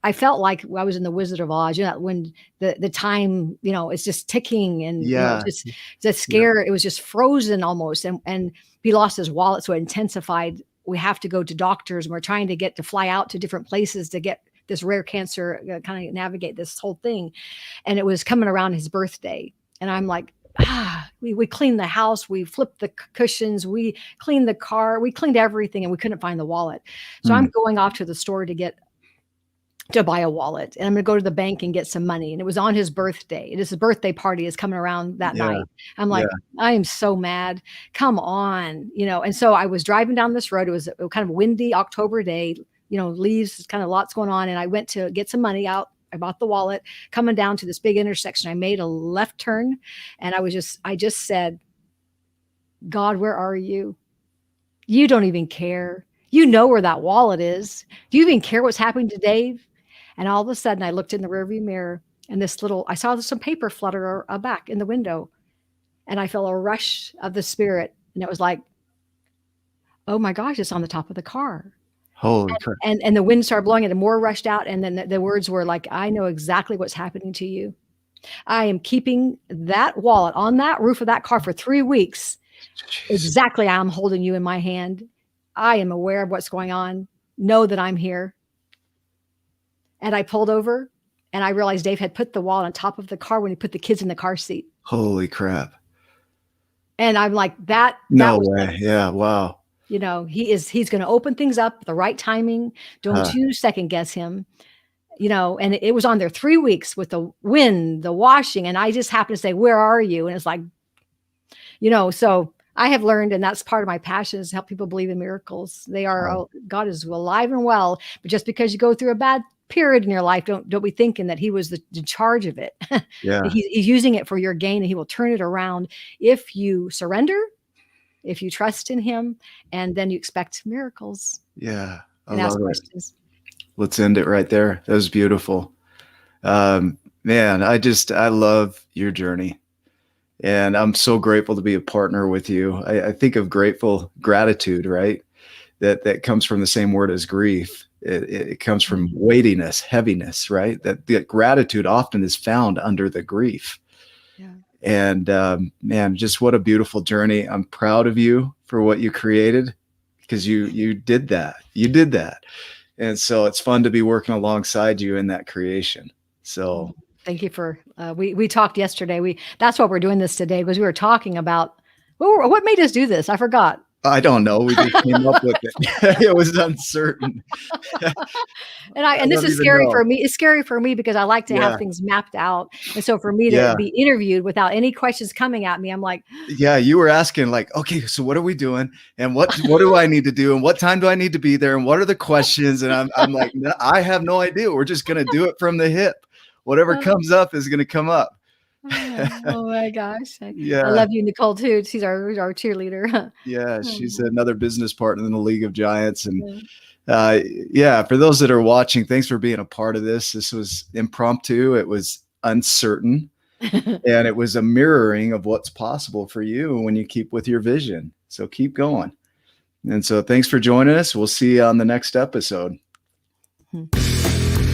I felt like I was in the Wizard of Oz, when the time, it's just ticking and, Yeah. just the Yeah. scare, it was just frozen almost. And he lost his wallet. So it intensified. We have to go to doctors and we're trying to get to fly out to different places to get this rare cancer, kind of navigate this whole thing. And it was coming around his birthday. And I'm like, we cleaned the house, we flipped the cushions, we cleaned the car, we cleaned everything, and we couldn't find the wallet. So I'm Mm. going off to the store to buy a wallet, and I'm gonna go to the bank and get some money. And it was on his birthday. And his birthday party is coming around that Yeah. night. I'm Yeah. like, I am so mad. Come on, And so I was driving down this road. It was a kind of windy October day, leaves, kind of lots going on. And I went to get some money out. I bought the wallet, coming down to this big intersection. I made a left turn, and I just said, God, where are you? You don't even care. You know where that wallet is. Do you even care what's happening to Dave? And all of a sudden, I looked in the rearview mirror, and I saw some paper flutter back in the window, and I felt a rush of the spirit, and it was like, oh my gosh, it's on the top of the car. Holy crap. And the wind started blowing, and more rushed out, and then the words were like, I know exactly what's happening to you. I am keeping that wallet on that roof of that car for 3 weeks. Jeez. Exactly, I'm holding you in my hand. I am aware of what's going on. Know that I'm here. And I pulled over, and I realized Dave had put the wallet on top of the car when he put the kids in the car seat. Holy crap. And I'm like, that No was way. Yeah. Wow. he's gonna open things up at the right timing. Don't you second guess him. And it was on there 3 weeks with the wind, the washing, and I just happened to say, "Where are you?" And it's like, so I have learned, and that's part of my passion, is to help people believe in miracles. God is alive and well, but just because you go through a bad period in your life, don't be thinking that he was in charge of it. Yeah. He's using it for your gain, and he will turn it around if you surrender, if you trust in him, and then you expect miracles Yeah. I and ask love it. questions. Let's end it right there. That was beautiful. Man, I love your journey. And I'm so grateful to be a partner with you. I think of gratitude, right? That comes from the same word as grief. It comes from weightiness, heaviness, right? That gratitude often is found under the grief. Yeah. And man, just what a beautiful journey. I'm proud of you for what you created, because you did that. You did that. And so it's fun to be working alongside you in that creation. So Thank you for we talked yesterday. That's why we're doing this today, because we were talking about what made us do this. I forgot. I don't know. We just came up with it. It was uncertain. And this don't is even scary know. for me. It's scary for me because I like to have Yeah. things mapped out. And so for me to Yeah. be interviewed without any questions coming at me, I'm like, Yeah. You were asking like, okay, so what are we doing? And what do I need to do? And what time do I need to be there? And what are the questions? And I'm like, no, I have no idea. We're just going to do it from the hip. Whatever comes up is going to come up. Oh my gosh. I Yeah. love you, Nicole, too. She's our cheerleader. Yeah, she's Oh, another business partner in the League of Giants, and yeah. uh, yeah, for those that are watching, thanks for being a part of this. This was impromptu. It was uncertain, and it was a mirroring of what's possible for you when you keep with your vision. So keep going. And so thanks for joining us. We'll see you on the next episode. Mhm.